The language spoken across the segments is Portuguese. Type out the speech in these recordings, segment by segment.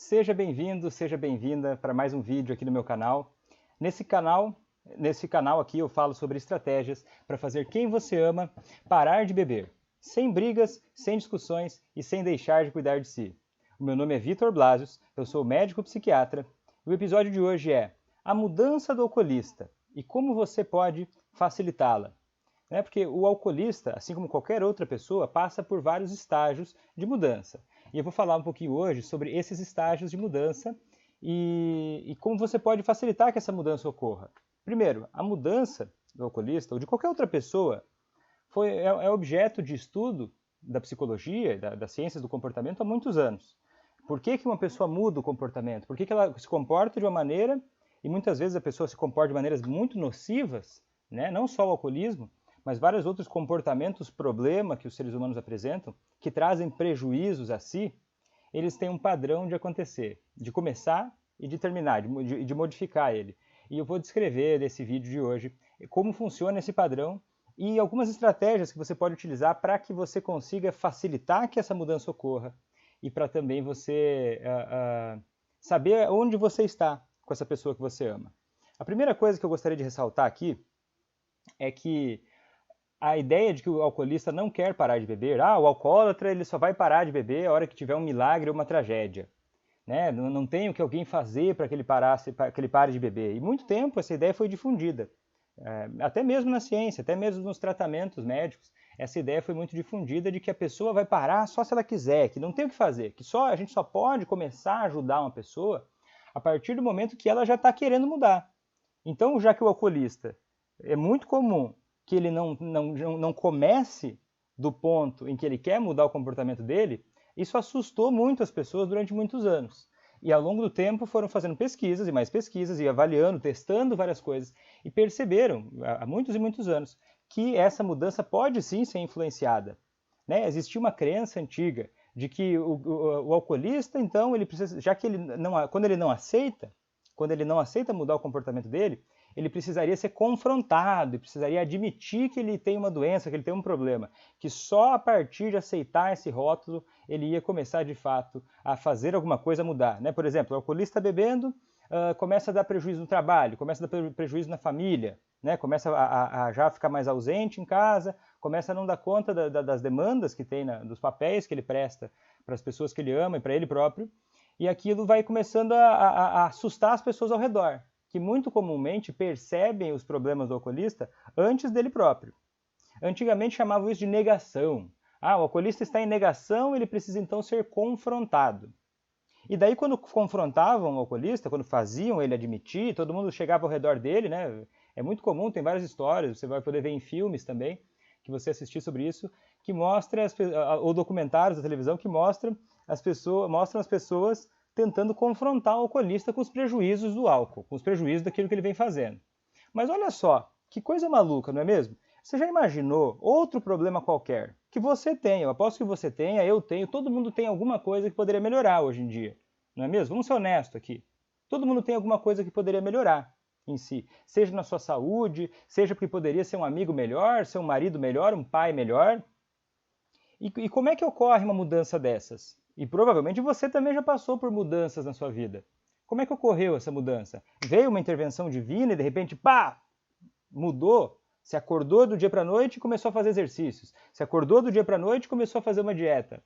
Seja bem-vindo, seja bem-vinda para mais um vídeo aqui no meu canal. Nesse canal aqui eu falo sobre estratégias para fazer quem você ama parar de beber, sem brigas, sem discussões e sem deixar de cuidar de si. O meu nome é Vitor Blasius, eu sou médico psiquiatra e o episódio de hoje é a mudança do alcoolista e como você pode facilitá-la. Porque o alcoolista, assim como qualquer outra pessoa, passa por vários estágios de mudança. E eu vou falar um pouquinho hoje sobre esses estágios de mudança e como você pode facilitar que essa mudança ocorra. Primeiro, a mudança do alcoolista ou de qualquer outra pessoa é objeto de estudo da psicologia, das ciências do comportamento há muitos anos. Por que uma pessoa muda o comportamento? Por que ela se comporta de uma maneira e muitas vezes a pessoa se comporta de maneiras muito nocivas, não só o alcoolismo, mas vários outros comportamentos problema que os seres humanos apresentam, que trazem prejuízos a si, eles têm um padrão de acontecer, de começar e de terminar, de modificar ele. E eu vou descrever nesse vídeo de hoje como funciona esse padrão e algumas estratégias que você pode utilizar para que você consiga facilitar que essa mudança ocorra e para também você saber onde você está com essa pessoa que você ama. A primeira coisa que eu gostaria de ressaltar aqui é que a ideia de que o alcoolista não quer parar de beber, o alcoólatra ele só vai parar de beber a hora que tiver um milagre ou uma tragédia. Não tem o que alguém fazer para que ele pare de beber. E muito tempo essa ideia foi difundida. Até mesmo na ciência, até mesmo nos tratamentos médicos, essa ideia foi muito difundida de que a pessoa vai parar só se ela quiser, que não tem o que fazer, que a gente só pode começar a ajudar uma pessoa a partir do momento que ela já está querendo mudar. Então, já que o alcoolista é muito comum que ele não comece do ponto em que ele quer mudar o comportamento dele, isso assustou muito as pessoas durante muitos anos. E ao longo do tempo foram fazendo pesquisas e mais pesquisas, e avaliando, testando várias coisas, e perceberam, há muitos e muitos anos, que essa mudança pode sim ser influenciada. Existia uma crença antiga de que o alcoolista, então, ele precisa, já que quando ele não aceita mudar o comportamento dele, ele precisaria ser confrontado e precisaria admitir que ele tem uma doença, que ele tem um problema, que só a partir de aceitar esse rótulo ele ia começar de fato a fazer alguma coisa mudar. Por exemplo, o alcoolista bebendo começa a dar prejuízo no trabalho, começa a dar prejuízo na família, começa a já ficar mais ausente em casa, começa a não dar conta das demandas que tem, dos papéis que ele presta para as pessoas que ele ama e para ele próprio, e aquilo vai começando a assustar as pessoas ao redor, que muito comumente percebem os problemas do alcoolista antes dele próprio. Antigamente chamavam isso de negação. O alcoolista está em negação, ele precisa então ser confrontado. E daí quando confrontavam o alcoolista, quando faziam ele admitir, todo mundo chegava ao redor dele, é muito comum, tem várias histórias, você vai poder ver em filmes também, que você assistir sobre isso, que mostra, ou documentários da televisão que mostram as pessoas tentando confrontar o alcoolista com os prejuízos do álcool, com os prejuízos daquilo que ele vem fazendo. Mas olha só, que coisa maluca, não é mesmo? Você já imaginou outro problema qualquer que você tem, eu aposto que você tenha, eu tenho, todo mundo tem alguma coisa que poderia melhorar hoje em dia, não é mesmo? Vamos ser honestos aqui. Todo mundo tem alguma coisa que poderia melhorar em si, seja na sua saúde, seja porque poderia ser um amigo melhor, ser um marido melhor, um pai melhor. E como é que ocorre uma mudança dessas? E provavelmente você também já passou por mudanças na sua vida. Como é que ocorreu essa mudança? Veio uma intervenção divina e de repente, mudou? Se acordou do dia para a noite e começou a fazer exercícios. Se acordou do dia para a noite e começou a fazer uma dieta.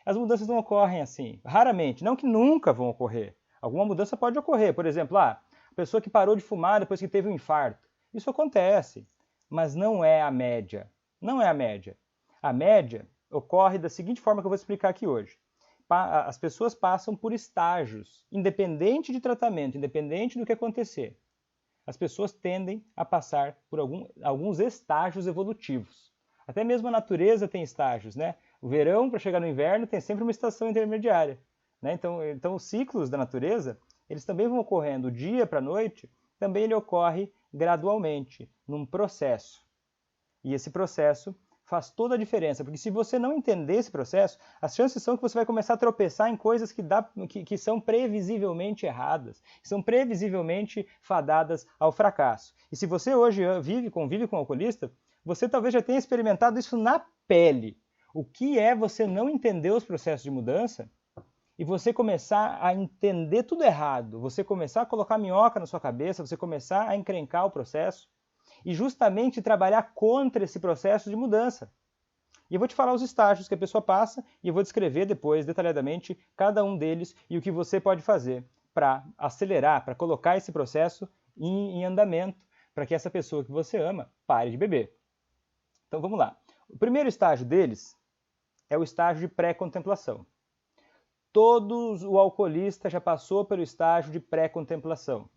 As mudanças não ocorrem assim. Raramente. Não que nunca vão ocorrer. Alguma mudança pode ocorrer. Por exemplo, a pessoa que parou de fumar depois que teve um infarto. Isso acontece. Mas não é a média. Não é a média. A média ocorre da seguinte forma que eu vou explicar aqui hoje. As pessoas passam por estágios, independente de tratamento, independente do que acontecer. As pessoas tendem a passar por alguns estágios evolutivos. Até mesmo a natureza tem estágios, O verão, para chegar no inverno, tem sempre uma estação intermediária. Então, os ciclos da natureza, eles também vão ocorrendo dia para a noite, também ele ocorre gradualmente, num processo. E esse processo faz toda a diferença, porque se você não entender esse processo, as chances são que você vai começar a tropeçar em coisas que são previsivelmente erradas, que são previsivelmente fadadas ao fracasso. E se você hoje convive com um alcoolista, você talvez já tenha experimentado isso na pele. O que é você não entender os processos de mudança e você começar a entender tudo errado, você começar a colocar minhoca na sua cabeça, você começar a encrencar o processo e justamente trabalhar contra esse processo de mudança. E eu vou te falar os estágios que a pessoa passa e eu vou descrever depois, detalhadamente, cada um deles e o que você pode fazer para acelerar, para colocar esse processo em andamento, para que essa pessoa que você ama pare de beber. Então vamos lá. O primeiro estágio deles é o estágio de pré-contemplação. O alcoolista já passou pelo estágio de pré-contemplação.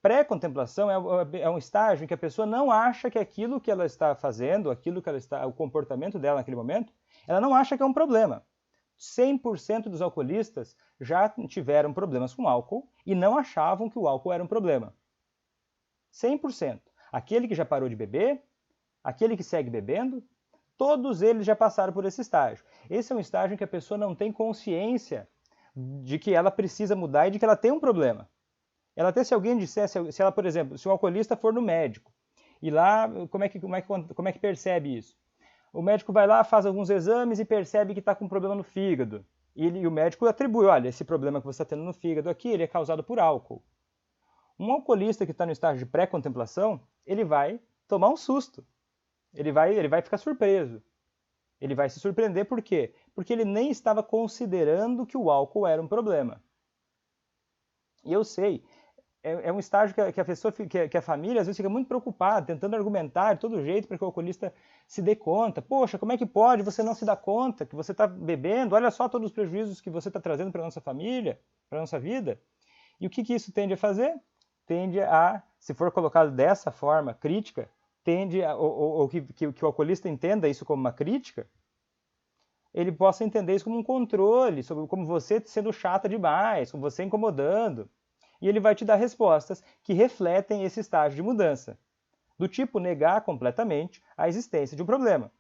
Pré-contemplação é um estágio em que a pessoa não acha que aquilo que ela está fazendo, o comportamento dela naquele momento, ela não acha que é um problema. 100% dos alcoolistas já tiveram problemas com álcool e não achavam que o álcool era um problema. 100%. Aquele que já parou de beber, aquele que segue bebendo, todos eles já passaram por esse estágio. Esse é um estágio em que a pessoa não tem consciência de que ela precisa mudar e de que ela tem um problema. Ela até se alguém dissesse, se ela, por exemplo, se um alcoolista for no médico, e lá, como é que percebe isso? O médico vai lá, faz alguns exames e percebe que está com um problema no fígado. E o médico atribui, olha, esse problema que você está tendo no fígado aqui, ele é causado por álcool. Um alcoolista que está no estágio de pré-contemplação, ele vai tomar um susto. Ele vai ficar surpreso. Ele vai se surpreender por quê? Porque ele nem estava considerando que o álcool era um problema. E eu sei, é um estágio que a pessoa, que a família às vezes fica muito preocupada, tentando argumentar de todo jeito para que o alcoolista se dê conta. Poxa, como é que pode você não se dar conta que você está bebendo? Olha só todos os prejuízos que você está trazendo para a nossa família, para a nossa vida. E o que isso tende a fazer? Tende a, se for colocado dessa forma crítica, ou que o alcoolista entenda isso como uma crítica, ele possa entender isso como um controle, sobre como você sendo chata demais, como você incomodando. E ele vai te dar respostas que refletem esse estágio de mudança, do tipo negar completamente a existência de um problema.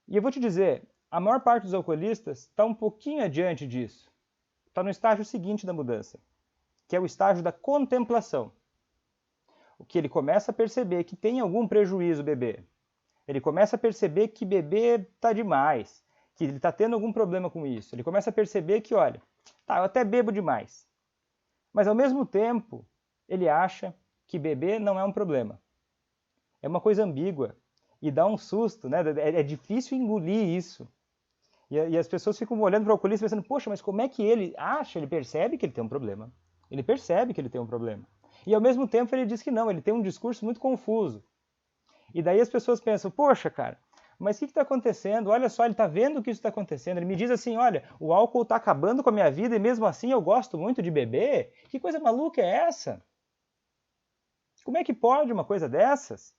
E eu vou te dizer, a maior parte dos alcoolistas está um pouquinho adiante disso. Está no estágio seguinte da mudança, que é o estágio da contemplação. O que ele começa a perceber que tem algum prejuízo beber. Ele começa a perceber que beber está demais, que ele está tendo algum problema com isso. Ele começa a perceber que, olha, tá, eu até bebo demais. Mas, ao mesmo tempo, ele acha que beber não é um problema. É uma coisa ambígua e dá um susto, né? É difícil engolir isso. E as pessoas ficam olhando para o alcoolista pensando, poxa, mas como é que ele acha, ele percebe que ele tem um problema. Ele percebe que ele tem um problema. E, ao mesmo tempo, ele diz que não, ele tem um discurso muito confuso. E daí as pessoas pensam, poxa, cara, mas o que está acontecendo? Olha só, ele está vendo que isso está acontecendo. Ele me diz assim, olha, o álcool está acabando com a minha vida e mesmo assim eu gosto muito de beber? Que coisa maluca é essa? Como é que pode uma coisa dessas?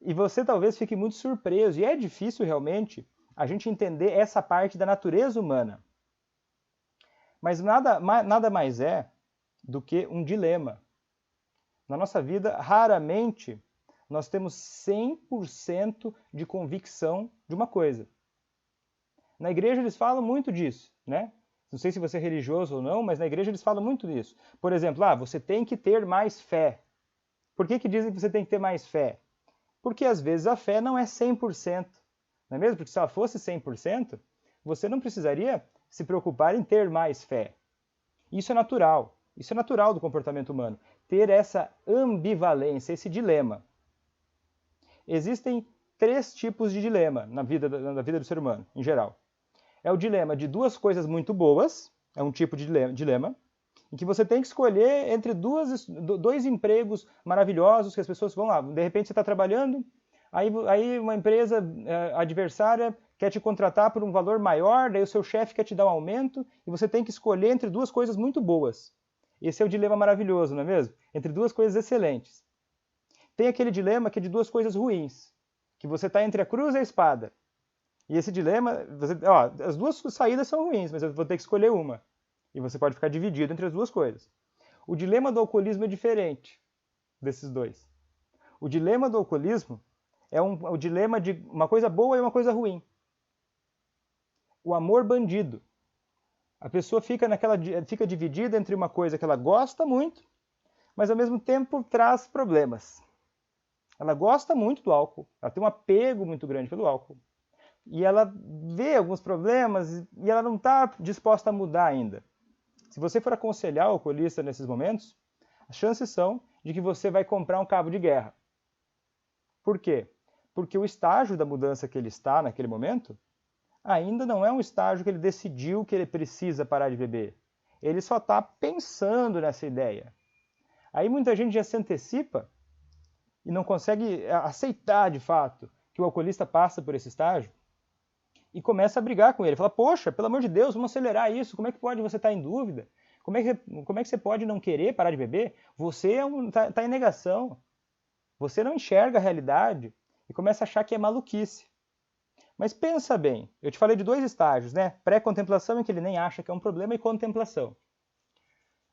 E você talvez fique muito surpreso. E é difícil realmente a gente entender essa parte da natureza humana. Mas nada mais é do que um dilema. Na nossa vida, raramente nós temos 100% de convicção de uma coisa. Na igreja eles falam muito disso, né? Não sei se você é religioso ou não, mas na igreja eles falam muito disso. Por exemplo, você tem que ter mais fé. Por que dizem que você tem que ter mais fé? Porque às vezes a fé não é 100%. Não é mesmo? Porque se ela fosse 100%, você não precisaria se preocupar em ter mais fé. Isso é natural. Isso é natural do comportamento humano. Ter essa ambivalência, esse dilema. Existem 3 tipos de dilema na vida do ser humano, em geral. É o dilema de 2 coisas muito boas, é um tipo de dilema, em que você tem que escolher entre 2 empregos maravilhosos que as pessoas vão lá. De repente você está trabalhando, aí uma empresa adversária quer te contratar por um valor maior, daí o seu chefe quer te dar um aumento, e você tem que escolher entre 2 coisas muito boas. Esse é o dilema maravilhoso, não é mesmo? Entre 2 coisas excelentes. Tem aquele dilema que é de 2 coisas ruins, que você está entre a cruz e a espada. E esse dilema, as 2 saídas são ruins, mas eu vou ter que escolher uma. E você pode ficar dividido entre as 2 coisas. O dilema do alcoolismo é diferente desses 2. O dilema do alcoolismo é o dilema de uma coisa boa e uma coisa ruim. O amor bandido. A pessoa fica dividida entre uma coisa que ela gosta muito, mas ao mesmo tempo traz problemas. Ela gosta muito do álcool, ela tem um apego muito grande pelo álcool. e ela vê alguns problemas e ela não está disposta a mudar ainda. Se você for aconselhar o alcoolista nesses momentos, as chances são de que você vai comprar um cabo de guerra. Por quê? Porque o estágio da mudança que ele está naquele momento ainda não é um estágio que ele decidiu que ele precisa parar de beber. Ele só está pensando nessa ideia. Aí muita gente já se antecipa e não consegue aceitar de fato que o alcoolista passa por esse estágio e começa a brigar com ele. Fala, poxa, pelo amor de Deus, vamos acelerar isso. Como é que pode você estar em dúvida? Como é que você pode não querer parar de beber? Você está em negação. Você não enxerga a realidade e começa a achar que é maluquice. Mas pensa bem, eu te falei de 2 estágios, né? Pré-contemplação, em que ele nem acha que é um problema, e contemplação.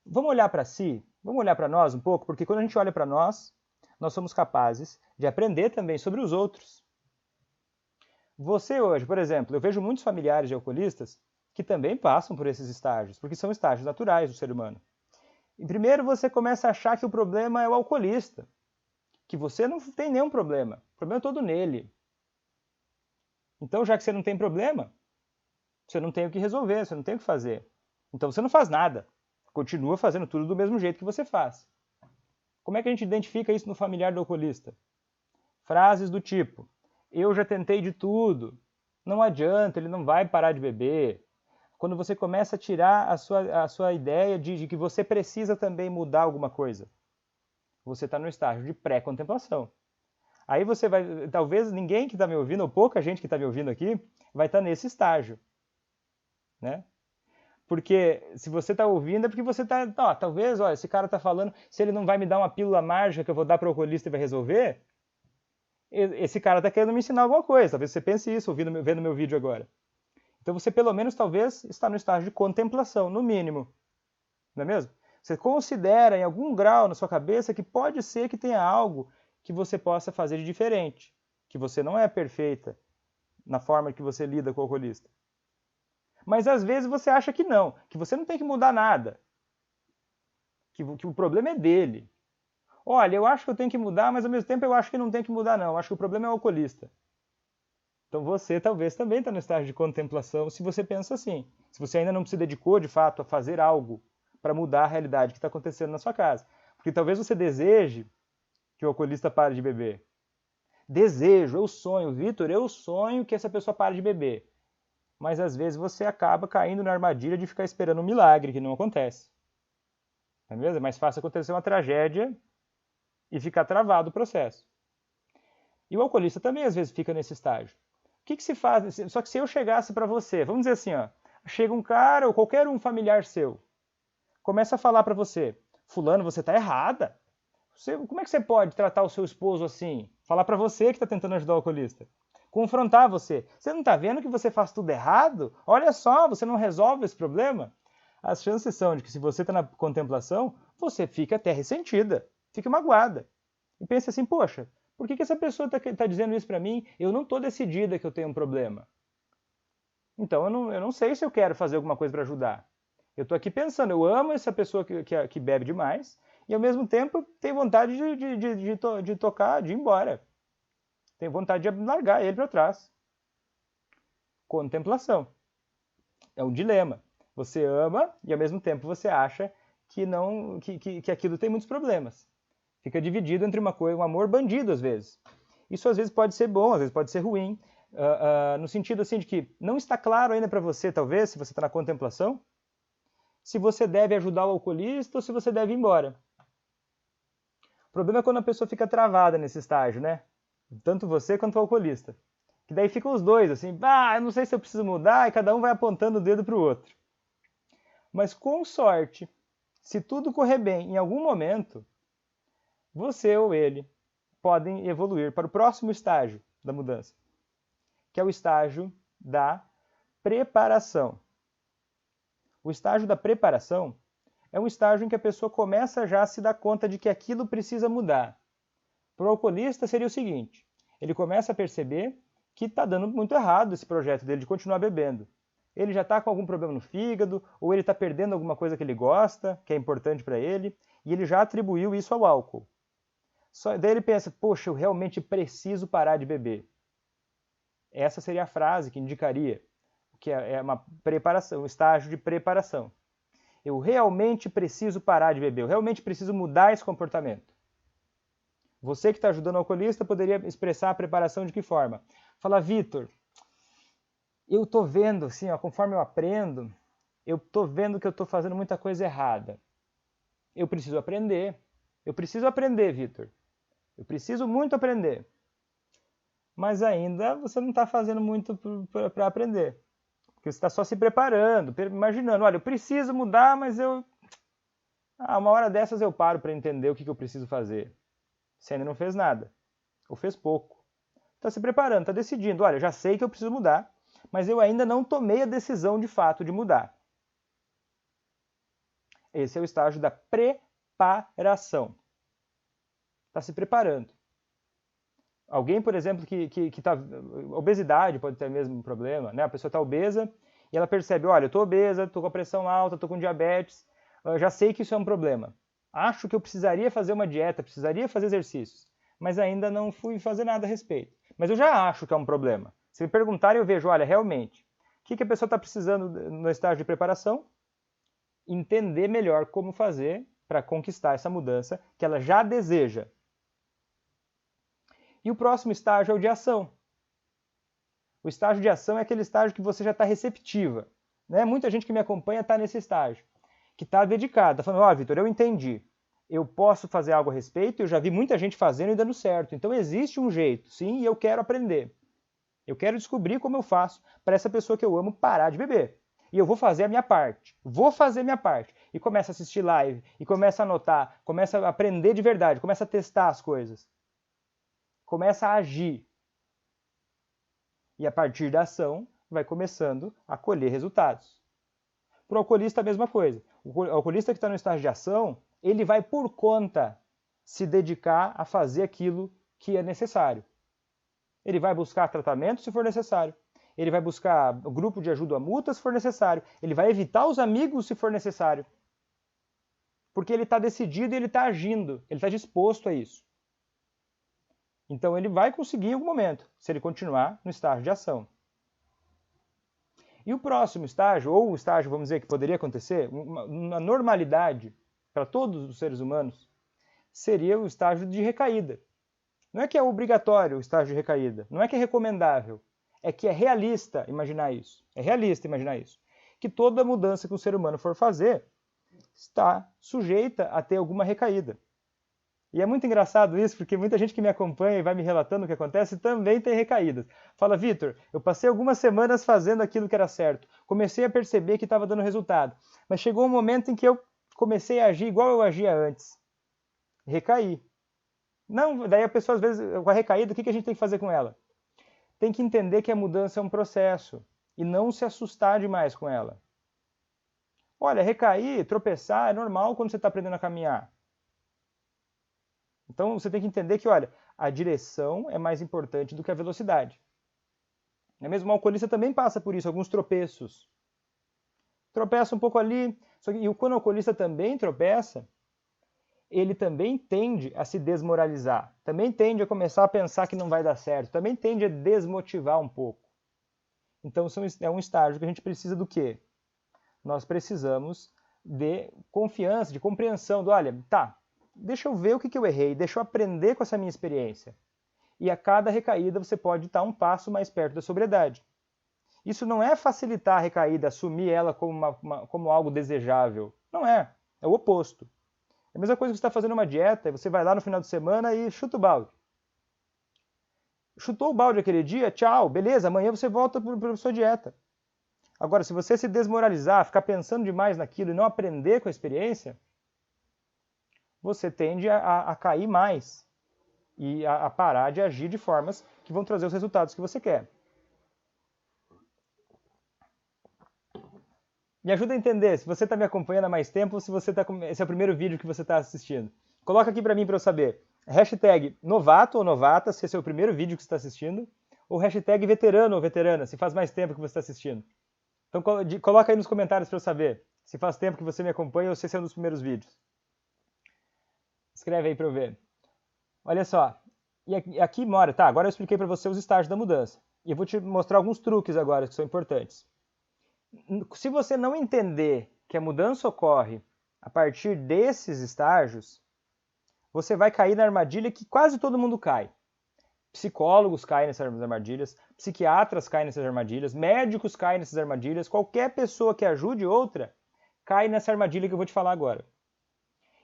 Vamos olhar para si, vamos olhar para nós um pouco, porque quando a gente olha para nós, nós somos capazes de aprender também sobre os outros. Você hoje, por exemplo, eu vejo muitos familiares de alcoolistas que também passam por esses estágios, porque são estágios naturais do ser humano. E primeiro você começa a achar que o problema é o alcoolista, que você não tem nenhum problema, o problema é todo nele. Então, já que você não tem problema, você não tem o que resolver, você não tem o que fazer. Então você não faz nada, continua fazendo tudo do mesmo jeito que você faz. Como é que a gente identifica isso no familiar do alcoolista? Frases do tipo, eu já tentei de tudo, não adianta, ele não vai parar de beber. Quando você começa a tirar a sua ideia de que você precisa também mudar alguma coisa, você está no estágio de pré-contemplação. Aí você vai, talvez ninguém que está me ouvindo, ou pouca gente que está me ouvindo aqui, vai estar nesse estágio, né? Porque se você está ouvindo é porque você está, talvez, esse cara está falando, se ele não vai me dar uma pílula mágica que eu vou dar para o alcoolista e vai resolver, esse cara está querendo me ensinar alguma coisa. Talvez você pense isso vendo meu vídeo agora. Então você pelo menos talvez está no estágio de contemplação, no mínimo, não é mesmo? Você considera em algum grau na sua cabeça que pode ser que tenha algo que você possa fazer de diferente, que você não é perfeita na forma que você lida com o alcoolista. Mas às vezes você acha que não, que você não tem que mudar nada, que o problema é dele. Olha, eu acho que eu tenho que mudar, mas ao mesmo tempo eu acho que não tem que mudar não, eu acho que o problema é o alcoolista. Então você talvez também está no estágio de contemplação se você pensa assim, se você ainda não se dedicou de fato a fazer algo para mudar a realidade que está acontecendo na sua casa. Porque talvez você deseje que o alcoolista pare de beber. Desejo, eu sonho, Vitor, eu sonho que essa pessoa pare de beber. Mas às vezes você acaba caindo na armadilha de ficar esperando um milagre que não acontece. Não é mesmo? É mais fácil acontecer uma tragédia e ficar travado o processo. E o alcoolista também às vezes fica nesse estágio. O que se faz? Só que se eu chegasse para você, vamos dizer assim, chega um cara ou qualquer um familiar seu, começa a falar para você, fulano, você está errada. Como é que você pode tratar o seu esposo assim? Falar para você que está tentando ajudar o alcoolista. Confrontar você. Você não está vendo que você faz tudo errado? Olha só, você não resolve esse problema? As chances são de que se você está na contemplação, você fica até ressentida, fica magoada. E pensa assim, poxa, por que essa pessoa está dizendo isso para mim? Eu não estou decidida que eu tenho um problema. Então eu não sei se eu quero fazer alguma coisa para ajudar. Eu estou aqui pensando, eu amo essa pessoa que bebe demais, e ao mesmo tempo tenho vontade de tocar, de ir embora. Tenho vontade de largar ele para trás. Contemplação. É um dilema. Você ama e ao mesmo tempo você acha que aquilo tem muitos problemas. Fica dividido entre uma coisa, um amor bandido às vezes. Isso às vezes pode ser bom, às vezes pode ser ruim, no sentido assim de que não está claro ainda para você, talvez, se você está na contemplação, se você deve ajudar o alcoolista ou se você deve ir embora. O problema é quando a pessoa fica travada nesse estágio, né? Tanto você quanto o alcoolista. Que daí ficam os dois, assim, eu não sei se eu preciso mudar, e cada um vai apontando o dedo para o outro. Mas com sorte, se tudo correr bem, em algum momento, você ou ele podem evoluir para o próximo estágio da mudança, que é o estágio da preparação. O estágio da preparação é um estágio em que a pessoa começa já a se dar conta de que aquilo precisa mudar. Para o alcoolista seria o seguinte, ele começa a perceber que está dando muito errado esse projeto dele de continuar bebendo. Ele já está com algum problema no fígado, ou ele está perdendo alguma coisa que ele gosta, que é importante para ele, e ele já atribuiu isso ao álcool. Daí ele pensa, poxa, eu realmente preciso parar de beber. Essa seria a frase que indicaria que é uma preparação, um estágio de preparação. Eu realmente preciso parar de beber, eu realmente preciso mudar esse comportamento. Você que está ajudando o alcoolista poderia expressar a preparação de que forma? Fala, Vitor, eu estou vendo, assim, ó, conforme eu aprendo, eu estou vendo que eu estou fazendo muita coisa errada. Eu preciso aprender, Vitor. Eu preciso muito aprender. Mas ainda você não está fazendo muito para aprender. Porque você está só se preparando, imaginando, olha, eu preciso mudar, mas uma hora dessas eu paro para entender o que eu preciso fazer. Você ainda não fez nada, ou fez pouco. Está se preparando, está decidindo, olha, já sei que eu preciso mudar, mas eu ainda não tomei a decisão de fato de mudar. Esse é o estágio da preparação. Está se preparando. Alguém, por exemplo, que está... Obesidade pode ter o mesmo problema, né? A pessoa está obesa e ela percebe, olha, eu estou obesa, estou com a pressão alta, estou com diabetes, eu já sei que isso é um problema. Acho que eu precisaria fazer uma dieta, precisaria fazer exercícios, mas ainda não fui fazer nada a respeito. Mas eu já acho que é um problema. Se me perguntarem, eu vejo, olha, realmente, o que a pessoa está precisando no estágio de preparação? Entender melhor como fazer para conquistar essa mudança que ela já deseja. E o próximo estágio é o de ação. O estágio de ação é aquele estágio que você já está receptiva. Né? Muita gente que me acompanha está nesse estágio, que está dedicada, está falando, Vitor, eu entendi, eu posso fazer algo a respeito, eu já vi muita gente fazendo e dando certo, então existe um jeito, sim, e eu quero aprender. Eu quero descobrir como eu faço para essa pessoa que eu amo parar de beber. E eu vou fazer a minha parte. E começa a assistir live, e começa a anotar, começa a aprender de verdade, começa a testar as coisas. Começa a agir. E a partir da ação, vai começando a colher resultados. Para o alcoolista, a mesma coisa. O alcoolista que está no estágio de ação, ele vai por conta se dedicar a fazer aquilo que é necessário. Ele vai buscar tratamento se for necessário. Ele vai buscar grupo de ajuda mútua se for necessário. Ele vai evitar os amigos se for necessário. Porque ele está decidido e ele está agindo. Ele está disposto a isso. Então ele vai conseguir em algum momento, se ele continuar no estágio de ação. E o próximo estágio, ou o estágio, vamos dizer, que poderia acontecer, uma normalidade para todos os seres humanos, seria o estágio de recaída. Não é que é obrigatório o estágio de recaída, não é que é recomendável, é que é realista imaginar isso. É realista imaginar isso. Que toda mudança que o ser humano for fazer está sujeita a ter alguma recaída. E é muito engraçado isso, porque muita gente que me acompanha e vai me relatando o que acontece também tem recaídas. Fala, Vitor, eu passei algumas semanas fazendo aquilo que era certo. Comecei a perceber que estava dando resultado. Mas chegou um momento em que eu comecei a agir igual eu agia antes. Recaí. Não, daí a pessoa, às vezes, com a recaída, o que a gente tem que fazer com ela? Tem que entender que a mudança é um processo e não se assustar demais com ela. Olha, recair, tropeçar é normal quando você está aprendendo a caminhar. Então você tem que entender que, olha, a direção é mais importante do que a velocidade. Mesmo o alcoolista também passa por isso, alguns tropeços. Tropeça um pouco ali, e quando o alcoolista também tropeça, ele também tende a se desmoralizar, também tende a começar a pensar que não vai dar certo, também tende a desmotivar um pouco. Então é um estágio que a gente precisa do quê? Nós precisamos de confiança, de compreensão, olha, tá, deixa eu ver o que eu errei, deixa eu aprender com essa minha experiência. E a cada recaída você pode estar um passo mais perto da sobriedade. Isso não é facilitar a recaída, assumir ela como algo desejável. Não é. É o oposto. É a mesma coisa que você está fazendo uma dieta, e você vai lá no final de semana e chuta o balde. Chutou o balde aquele dia, tchau, beleza, amanhã você volta para a sua dieta. Agora, se você se desmoralizar, ficar pensando demais naquilo e não aprender com a experiência, você tende a cair mais e a parar de agir de formas que vão trazer os resultados que você quer. Me ajuda a entender se você está me acompanhando há mais tempo ou se esse é o primeiro vídeo que você está assistindo. Coloca aqui para mim para eu saber. Hashtag novato ou novata, se esse é o primeiro vídeo que você está assistindo, ou hashtag veterano ou veterana, se faz mais tempo que você está assistindo. Então coloca aí nos comentários para eu saber se faz tempo que você me acompanha ou se esse é um dos primeiros vídeos. Escreve aí para eu ver. Olha só, e aqui mora, tá, agora eu expliquei para você os estágios da mudança. E eu vou te mostrar alguns truques agora que são importantes. Se você não entender que a mudança ocorre a partir desses estágios, você vai cair na armadilha que quase todo mundo cai. Psicólogos caem nessas armadilhas, psiquiatras caem nessas armadilhas, médicos caem nessas armadilhas, qualquer pessoa que ajude outra cai nessa armadilha que eu vou te falar agora.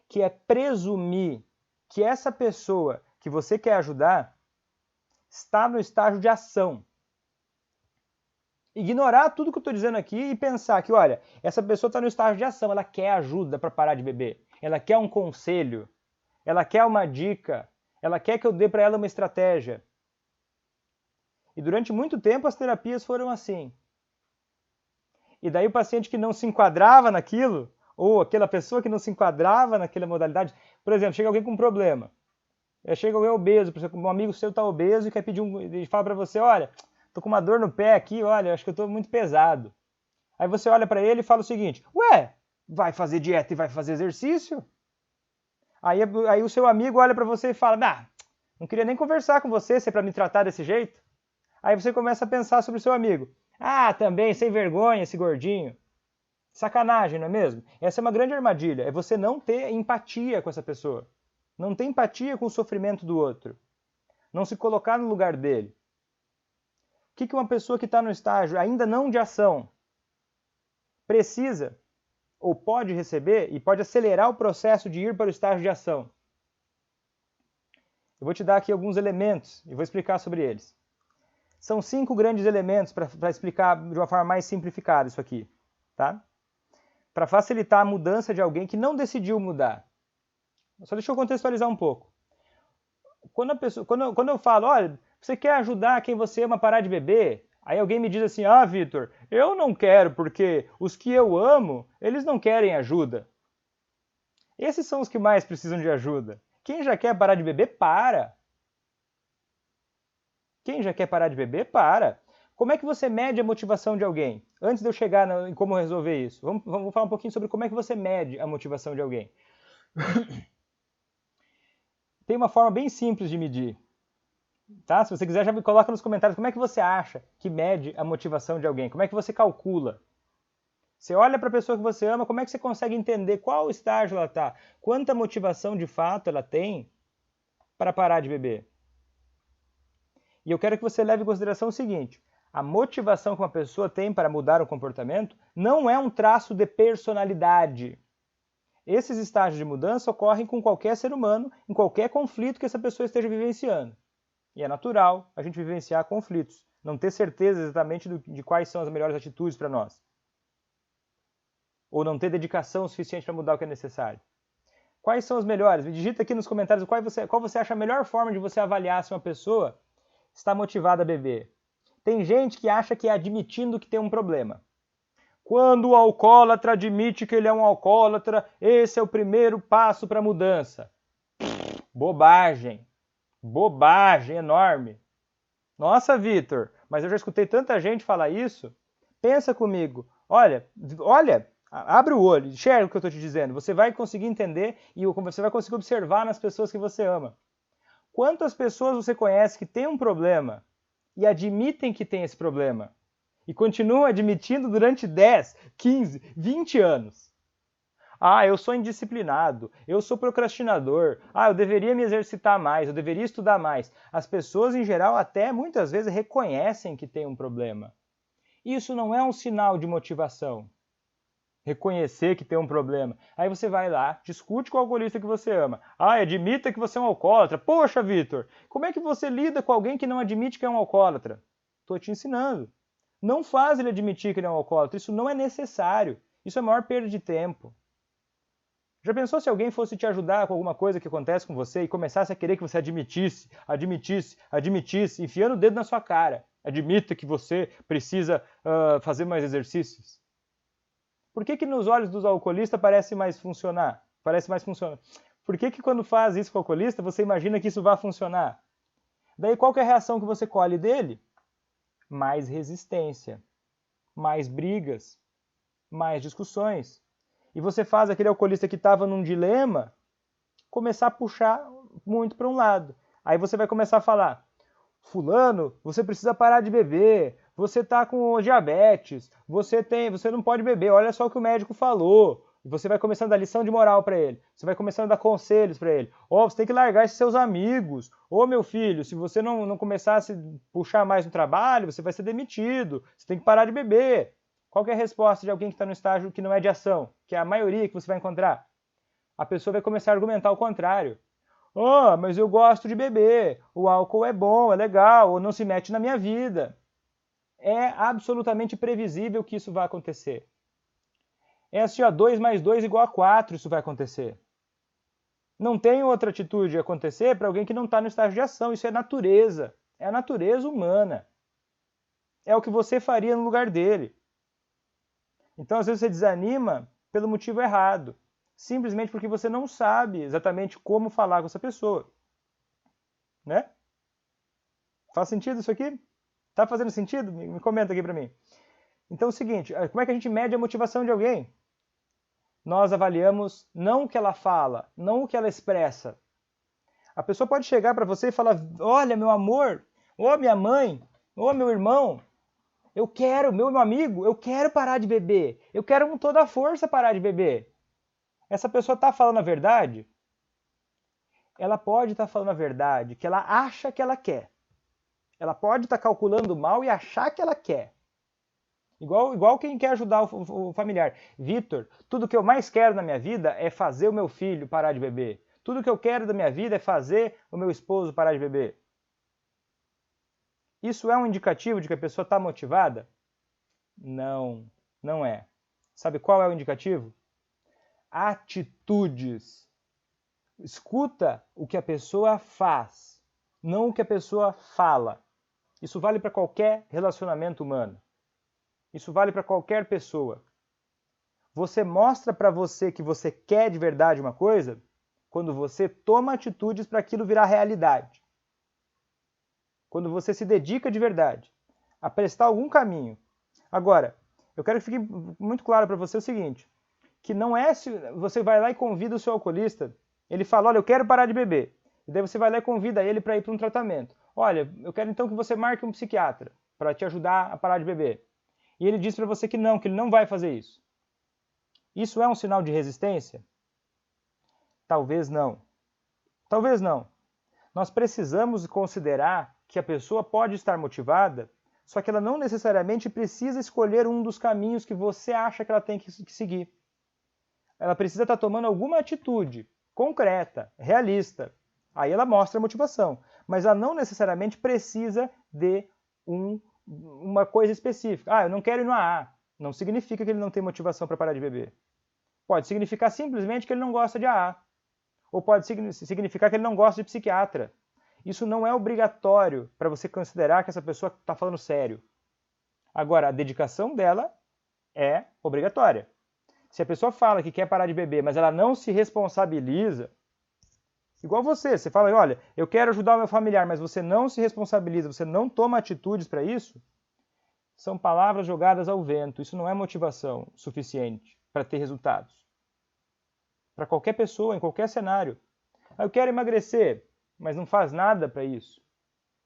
Que é presumir que essa pessoa que você quer ajudar está no estágio de ação. Ignorar tudo que eu estou dizendo aqui e pensar que, olha, essa pessoa está no estágio de ação, ela quer ajuda para parar de beber, ela quer um conselho, ela quer uma dica, ela quer que eu dê para ela uma estratégia. E durante muito tempo as terapias foram assim. E daí o paciente que não se enquadrava naquilo, ou aquela pessoa que não se enquadrava naquela modalidade, por exemplo, chega alguém com um problema, chega alguém obeso, por exemplo, um amigo seu está obeso e quer pedir e fala para você, olha, tô com uma dor no pé aqui, olha, acho que eu tô muito pesado. Aí você olha para ele e fala o seguinte, ué, vai fazer dieta e vai fazer exercício? Aí o seu amigo olha para você e fala, não queria nem conversar com você se é para me tratar desse jeito. Aí você começa a pensar sobre o seu amigo. Também, sem vergonha, esse gordinho. Sacanagem, não é mesmo? Essa é uma grande armadilha, é você não ter empatia com essa pessoa. Não ter empatia com o sofrimento do outro. Não se colocar no lugar dele. O que uma pessoa que está no estágio ainda não de ação precisa ou pode receber e pode acelerar o processo de ir para o estágio de ação? Eu vou te dar aqui alguns elementos e vou explicar sobre eles. São 5 grandes elementos para explicar de uma forma mais simplificada isso aqui, tá? Para facilitar a mudança de alguém que não decidiu mudar. Só deixa eu contextualizar um pouco. Quando eu falo, olha, você quer ajudar quem você ama a parar de beber? Aí alguém me diz assim, Vitor, eu não quero porque os que eu amo, eles não querem ajuda. Esses são os que mais precisam de ajuda. Quem já quer parar de beber, para. Quem já quer parar de beber, para. Como é que você mede a motivação de alguém? Antes de eu chegar em como resolver isso, vamos falar um pouquinho sobre como é que você mede a motivação de alguém. Tem uma forma bem simples de medir. Tá? Se você quiser, já me coloca nos comentários como é que você acha que mede a motivação de alguém. Como é que você calcula? Você olha para a pessoa que você ama, como é que você consegue entender qual estágio ela está? Quanta motivação de fato ela tem para parar de beber? E eu quero que você leve em consideração o seguinte, a motivação que uma pessoa tem para mudar um comportamento não é um traço de personalidade. Esses estágios de mudança ocorrem com qualquer ser humano, em qualquer conflito que essa pessoa esteja vivenciando. E é natural a gente vivenciar conflitos, não ter certeza exatamente de quais são as melhores atitudes para nós. Ou não ter dedicação suficiente para mudar o que é necessário. Quais são as melhores? Me digita aqui nos comentários qual você acha a melhor forma de você avaliar se uma pessoa está motivada a beber. Tem gente que acha que é admitindo que tem um problema. Quando o alcoólatra admite que ele é um alcoólatra, esse é o primeiro passo para a mudança. Bobagem. Bobagem enorme. Nossa, Vitor, mas eu já escutei tanta gente falar isso. Pensa comigo. Olha, abre o olho, enxerga o que eu estou te dizendo. Você vai conseguir entender e você vai conseguir observar nas pessoas que você ama. Quantas pessoas você conhece que têm um problema e admitem que tem esse problema? E continuam admitindo durante 10, 15, 20 anos. Eu sou indisciplinado, eu sou procrastinador, eu deveria me exercitar mais, eu deveria estudar mais. As pessoas, em geral, até muitas vezes reconhecem que tem um problema. Isso não é um sinal de motivação. Reconhecer que tem um problema. Aí você vai lá, discute com o alcoolista que você ama. Admita que você é um alcoólatra. Poxa, Vitor, como é que você lida com alguém que não admite que é um alcoólatra? Estou te ensinando. Não faz ele admitir que ele é um alcoólatra. Isso não é necessário. Isso é a maior perda de tempo. Já pensou se alguém fosse te ajudar com alguma coisa que acontece com você e começasse a querer que você admitisse, enfiando o dedo na sua cara? Admita que você precisa fazer mais exercícios. Por que nos olhos dos alcoolistas parece mais funcionar? Por que quando faz isso com o alcoolista, você imagina que isso vai funcionar? Daí qual que é a reação que você colhe dele? Mais resistência, mais brigas, mais discussões. E você faz aquele alcoolista que estava num dilema começar a puxar muito para um lado. Aí você vai começar a falar, fulano, você precisa parar de beber, você está com diabetes, você não pode beber, olha só o que o médico falou. E você vai começando a dar lição de moral para ele, você vai começando a dar conselhos para ele. Você tem que largar esses seus amigos. Meu filho, se você não começar a se puxar mais no trabalho, você vai ser demitido, você tem que parar de beber. Qual que é a resposta de alguém que está no estágio que não é de ação, que é a maioria que você vai encontrar? A pessoa vai começar a argumentar o contrário. Mas eu gosto de beber, o álcool é bom, é legal, ou não se mete na minha vida. É absolutamente previsível que isso vai acontecer. É assim, 2 mais 2 igual a 4, isso vai acontecer. Não tem outra atitude acontecer para alguém que não está no estágio de ação, isso é natureza, é a natureza humana. É o que você faria no lugar dele. Então, às vezes, você desanima pelo motivo errado. Simplesmente porque você não sabe exatamente como falar com essa pessoa. Né? Faz sentido isso aqui? Tá fazendo sentido? Me comenta aqui para mim. Então é o seguinte, como é que a gente mede a motivação de alguém? Nós avaliamos não o que ela fala, não o que ela expressa. A pessoa pode chegar para você e falar, olha, meu amor, minha mãe, meu irmão, meu amigo, eu quero parar de beber. Eu quero com toda a força parar de beber. Essa pessoa está falando a verdade? Ela pode estar falando a verdade, que ela acha que ela quer. Ela pode estar calculando mal e achar que ela quer. Igual quem quer ajudar o familiar. Vitor, tudo que eu mais quero na minha vida é fazer o meu filho parar de beber. Tudo que eu quero da minha vida é fazer o meu esposo parar de beber. Isso é um indicativo de que a pessoa está motivada? Não, não é. Sabe qual é o indicativo? Atitudes. Escuta o que a pessoa faz, não o que a pessoa fala. Isso vale para qualquer relacionamento humano. Isso vale para qualquer pessoa. Você mostra para você que você quer de verdade uma coisa quando você toma atitudes para aquilo virar realidade. Quando você se dedica de verdade a prestar algum caminho. Agora, eu quero que fique muito claro para você o seguinte, que não é se você vai lá e convida o seu alcoolista, ele fala, olha, eu quero parar de beber. E daí você vai lá e convida ele para ir para um tratamento. Olha, eu quero então que você marque um psiquiatra para te ajudar a parar de beber. E ele diz para você que ele não vai fazer isso. Isso é um sinal de resistência? Talvez não. Talvez não. Nós precisamos considerar que a pessoa pode estar motivada, só que ela não necessariamente precisa escolher um dos caminhos que você acha que ela tem que seguir. Ela precisa estar tomando alguma atitude concreta, realista. Aí ela mostra a motivação. Mas ela não necessariamente precisa de uma coisa específica. Eu não quero ir no AA. Não significa que ele não tem motivação para parar de beber. Pode significar simplesmente que ele não gosta de AA. Ou pode significar que ele não gosta de psiquiatra. Isso não é obrigatório para você considerar que essa pessoa está falando sério. Agora, a dedicação dela é obrigatória. Se a pessoa fala que quer parar de beber, mas ela não se responsabiliza, igual você fala, olha, eu quero ajudar o meu familiar, mas você não se responsabiliza, você não toma atitudes para isso, são palavras jogadas ao vento. Isso não é motivação suficiente para ter resultados. Para qualquer pessoa, em qualquer cenário. Eu quero emagrecer, mas não faz nada para isso.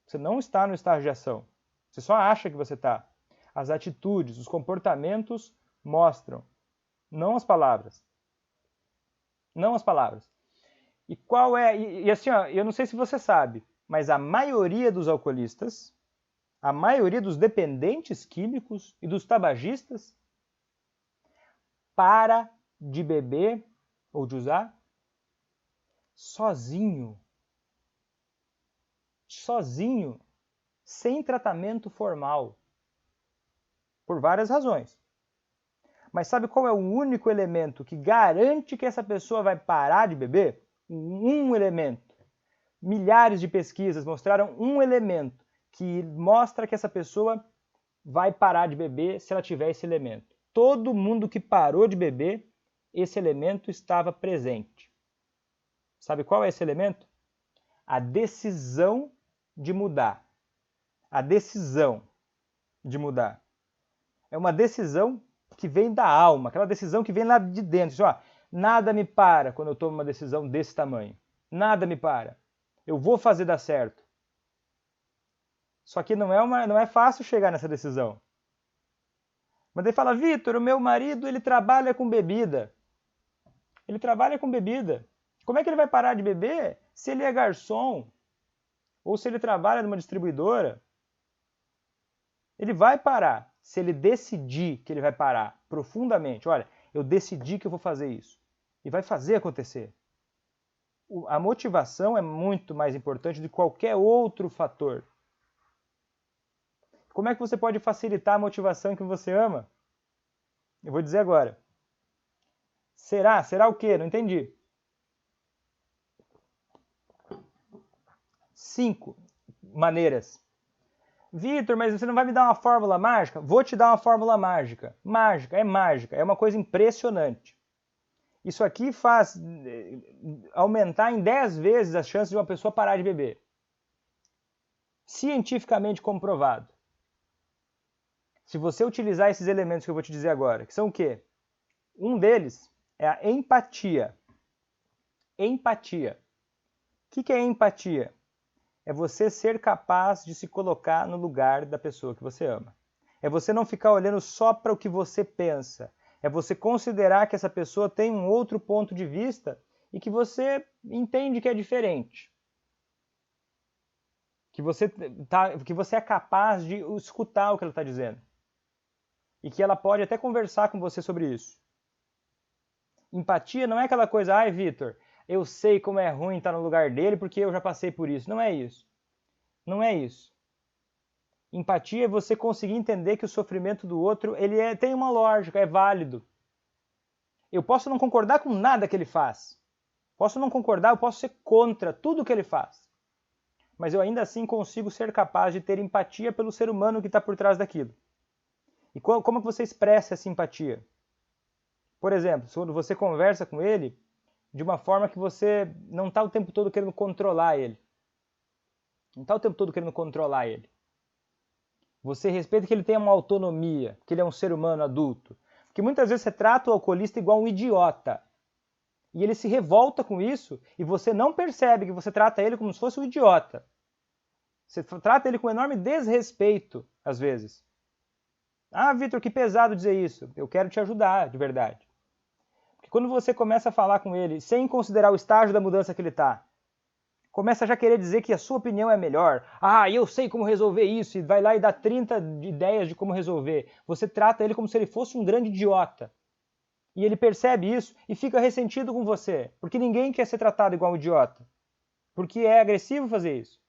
Você não está no estágio de ação. Você só acha que você está. As atitudes, os comportamentos mostram, não as palavras. Não as palavras. E qual é... E assim, eu não sei se você sabe, mas a maioria dos alcoolistas, a maioria dos dependentes químicos e dos tabagistas para de beber ou de usar sozinho, sem tratamento formal, por várias razões. Mas sabe qual é o único elemento que garante que essa pessoa vai parar de beber? Um elemento. Milhares de pesquisas mostraram um elemento que mostra que essa pessoa vai parar de beber se ela tiver esse elemento. Todo mundo que parou de beber, esse elemento estava presente. Sabe qual é esse elemento? A decisão de mudar. A decisão de mudar. É uma decisão que vem da alma, aquela decisão que vem lá de dentro. Nada me para quando eu tomo uma decisão desse tamanho. Nada me para. Eu vou fazer dar certo. Só que não é fácil chegar nessa decisão. Mas ele fala, Vitor, o meu marido ele trabalha com bebida. Ele trabalha com bebida. Como é que ele vai parar de beber se ele é garçom? Ou se ele trabalha numa distribuidora? Ele vai parar se ele decidir que ele vai parar profundamente. Olha, eu decidi que eu vou fazer isso. E vai fazer acontecer. A motivação é muito mais importante do que qualquer outro fator. Como é que você pode facilitar a motivação que você ama? Eu vou dizer agora. Será? Será o quê? Não entendi. 5 maneiras. Vitor, mas você não vai me dar uma fórmula mágica? Vou te dar uma fórmula mágica. Mágica. É uma coisa impressionante. Isso aqui faz aumentar em 10 vezes as chances de uma pessoa parar de beber. Cientificamente comprovado. Se você utilizar esses elementos que eu vou te dizer agora, que são o quê? Um deles é a empatia. Empatia. O que é empatia? É você ser capaz de se colocar no lugar da pessoa que você ama. É você não ficar olhando só para o que você pensa. É você considerar que essa pessoa tem um outro ponto de vista e que você entende que é diferente. Que você é capaz de escutar o que ela está dizendo. E que ela pode até conversar com você sobre isso. Empatia não é aquela coisa, ai, Vitor, eu sei como é ruim estar no lugar dele porque eu já passei por isso. Não é isso. Não é isso. Empatia é você conseguir entender que o sofrimento do outro tem uma lógica, é válido. Eu posso não concordar com nada que ele faz. Posso não concordar, eu posso ser contra tudo que ele faz. Mas eu ainda assim consigo ser capaz de ter empatia pelo ser humano que está por trás daquilo. E como que você expressa essa empatia? Por exemplo, quando você conversa com ele de uma forma que você não está o tempo todo querendo controlar ele. Não está o tempo todo querendo controlar ele. Você respeita que ele tenha uma autonomia, que ele é um ser humano adulto. Porque muitas vezes você trata o alcoolista igual um idiota. E ele se revolta com isso e você não percebe que você trata ele como se fosse um idiota. Você trata ele com enorme desrespeito, às vezes. Ah, Vitor, que pesado dizer isso. Eu quero te ajudar, de verdade. Porque quando você começa a falar com ele sem considerar o estágio da mudança que ele está, começa a já querer dizer que a sua opinião é melhor. Ah, eu sei como resolver isso. E vai lá e dá 30 ideias de como resolver. Você trata ele como se ele fosse um grande idiota. E ele percebe isso e fica ressentido com você. Porque ninguém quer ser tratado igual um idiota. Porque é agressivo fazer isso.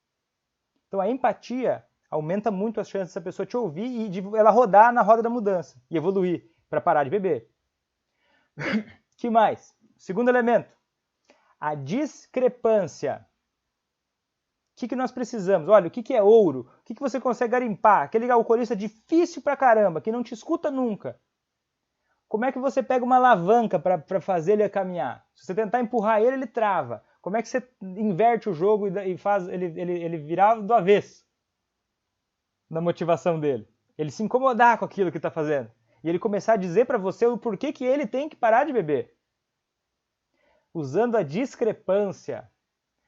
Então a empatia aumenta muito as chances dessa pessoa te ouvir e de ela rodar na roda da mudança. E evoluir para parar de beber. Que mais? Segundo elemento. A discrepância. O que nós precisamos? Olha, o que é ouro? O que você consegue garimpar? Aquele alcoolista difícil pra caramba, que não te escuta nunca. Como é que você pega uma alavanca para fazer ele caminhar? Se você tentar empurrar ele, ele trava. Como é que você inverte o jogo e faz ele virar do avesso na motivação dele? Ele se incomodar com aquilo que está fazendo. E ele começar a dizer para você o porquê que ele tem que parar de beber. Usando a discrepância.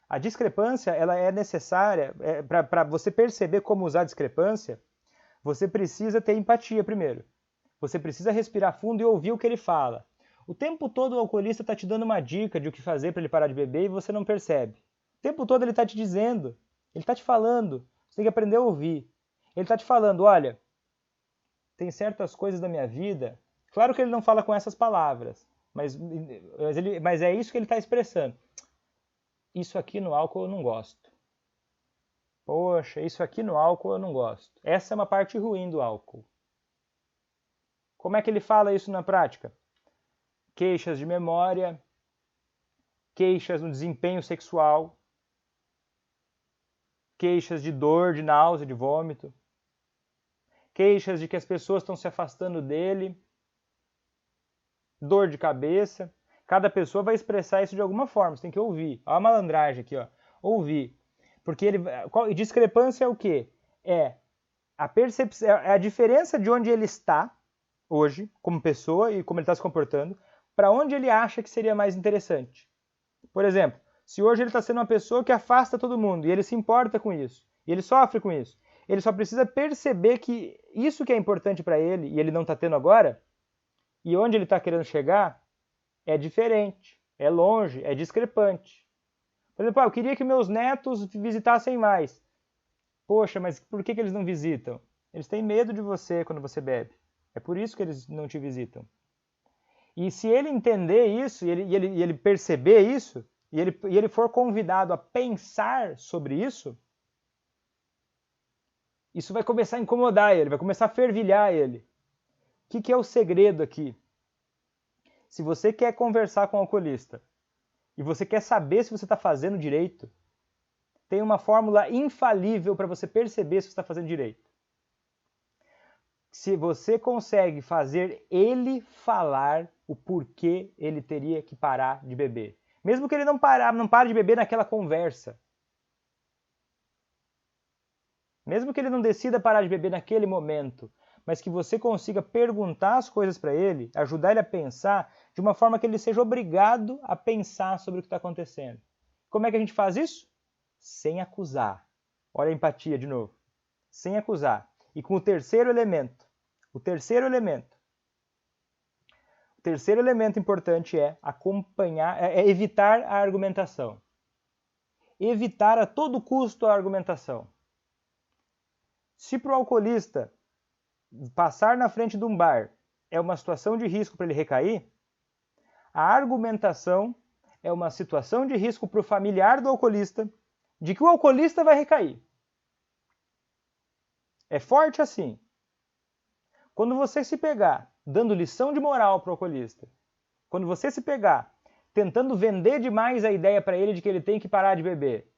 A discrepância ela é necessária para você perceber como usar a discrepância. Você precisa ter empatia primeiro. Você precisa respirar fundo e ouvir o que ele fala. O tempo todo o alcoolista está te dando uma dica de o que fazer para ele parar de beber e você não percebe. O tempo todo ele está te dizendo, ele está te falando. Você tem que aprender a ouvir. Ele está te falando, olha, tem certas coisas da minha vida. Claro que ele não fala com essas palavras, mas é isso que ele está expressando. Isso aqui no álcool eu não gosto. Poxa, isso aqui no álcool eu não gosto. Essa é uma parte ruim do álcool. Como é que ele fala isso na prática? Queixas de memória, queixas no desempenho sexual, queixas de dor, de náusea, de vômito, queixas de que as pessoas estão se afastando dele, dor de cabeça. Cada pessoa vai expressar isso de alguma forma, você tem que ouvir. Olha a malandragem aqui, ó. Ouvir. Porque discrepância é o quê? É a percepção, é a diferença de onde ele está hoje, como pessoa e como ele está se comportando, para onde ele acha que seria mais interessante. Por exemplo, se hoje ele está sendo uma pessoa que afasta todo mundo e ele se importa com isso, e ele sofre com isso, Ele só precisa perceber que isso que é importante para ele, e ele não está tendo agora, e onde ele está querendo chegar, é diferente, é longe, é discrepante. Por exemplo, eu queria que meus netos visitassem mais. Poxa, mas por que eles não visitam? Eles têm medo de você quando você bebe. É por isso que eles não te visitam. E se ele entender isso, e ele perceber isso, e ele for convidado a pensar sobre isso, isso vai começar a incomodar ele, vai começar a fervilhar ele. O que é o segredo aqui? Se você quer conversar com o alcoolista e você quer saber se você está fazendo direito, tem uma fórmula infalível para você perceber se você está fazendo direito. Se você consegue fazer ele falar o porquê ele teria que parar de beber. Mesmo que ele não pare de beber naquela conversa. Mesmo que ele não decida parar de beber naquele momento, mas que você consiga perguntar as coisas para ele, ajudar ele a pensar de uma forma que ele seja obrigado a pensar sobre o que está acontecendo. Como é que a gente faz isso? Sem acusar. Olha a empatia de novo. Sem acusar. E com o terceiro elemento. O terceiro elemento importante é acompanhar, é evitar a argumentação. Evitar a todo custo a argumentação. Se para o alcoolista passar na frente de um bar é uma situação de risco para ele recair, a argumentação é uma situação de risco para o familiar do alcoolista de que o alcoolista vai recair. É forte assim. Quando você se pegar dando lição de moral para o alcoolista, quando você se pegar tentando vender demais a ideia para ele de que ele tem que parar de beber,